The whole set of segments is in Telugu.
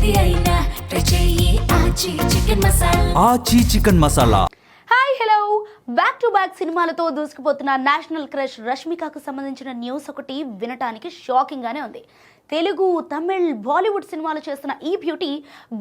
ఏది అయినా ట్రై చెయ్యి ఆచి చికెన్ మసాలా. ఆచి chicken masala. Hi hello, back to back సినిమాలతో దూసుకుపోతున్న నేషనల్ క్రష్ రష్మికకు సంబంధించిన న్యూస్ ఒకటి వినటానికి షాకింగ్ గానే ఉంది. తెలుగు, తమిళ్, బాలీవుడ్ సినిమాలు చేస్తున్న ఈ బ్యూటీ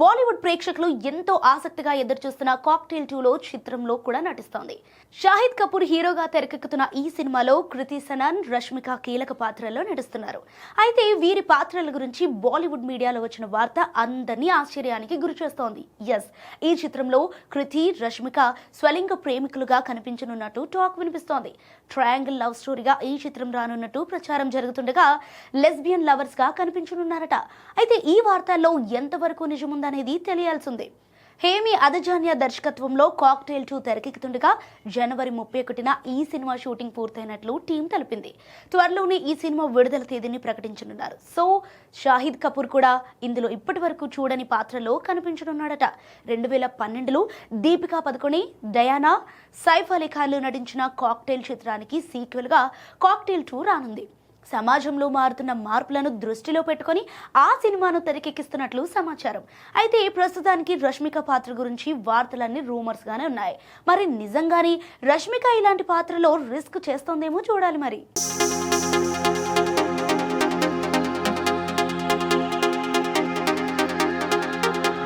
బాలీవుడ్ ప్రేక్షకులు ఎంతో ఆసక్తిగా ఎదురుచూస్తున్న కాక్టైల్ 2లో చిత్రంలో కూడా నటిస్తోంది. షాహిద్ కపూర్ హీరోగా తెరకెక్కుతున్న ఈ సినిమాలో కృతి సనన్, రష్మిక కీలక పాత్రల్లో నటిస్తున్నారు. అయితే వీరి పాత్రల గురించి బాలీవుడ్ మీడియాలో వచ్చిన వార్త అందరినీ ఆశ్చర్యానికి గురిచేస్తోంది. ఎస్, ఈ చిత్రంలో కృతి, రష్మిక స్వలింగ ప్రేమికులుగా కనిపించనున్నట్టు టాక్ వినిపిస్తోంది. ట్రయాంగిల్ లవ్ స్టోరీగా ఈ చిత్రం రానున్నట్టు ప్రచారం జరుగుతుండగా లెస్బియన్ లవర్స్ గా కనిపించనున్నారట. అయితే ఈ వార్తల్లో ఎంతవరకు నిజముందనేది తెలియాల్సిందే. హేమి అదజాన్య దర్శకత్వంలో కాక్టైల్ 2 తెరకెక్కుతుండగా జనవరి 31న ఈ సినిమా షూటింగ్ పూర్తయినట్లు టీం తెలిపింది. త్వరలోనే ఈ సినిమా విడుదల తేదీని ప్రకటించనున్నారు. సో షాహిద్ కపూర్ కూడా ఇందులో ఇప్పటి వరకు చూడని పాత్రలో కనిపించనున్నాడట. 2012లో దీపికా పదుకొణె, డయానా, సైఫ్ అలీ ఖాన్లు నటించిన కాక్టైల్ చిత్రానికి సీక్వెల్గా కాక్టైల్ 2 రానుంది. సమాజంలో మారుతున్న మార్పులను దృష్టిలో పెట్టుకొని ఆ సినిమాను తెరకెక్కిస్తున్నట్లు సమాచారం. అయితే ప్రస్తుతానికి రష్మిక పాత్ర గురించి వార్తలన్నీ రూమర్స్ గానే ఉన్నాయి. మరి నిజంగానే రష్మిక ఇలాంటి పాత్రలో రిస్క్ చేస్తోందేమో చూడాలి మరి.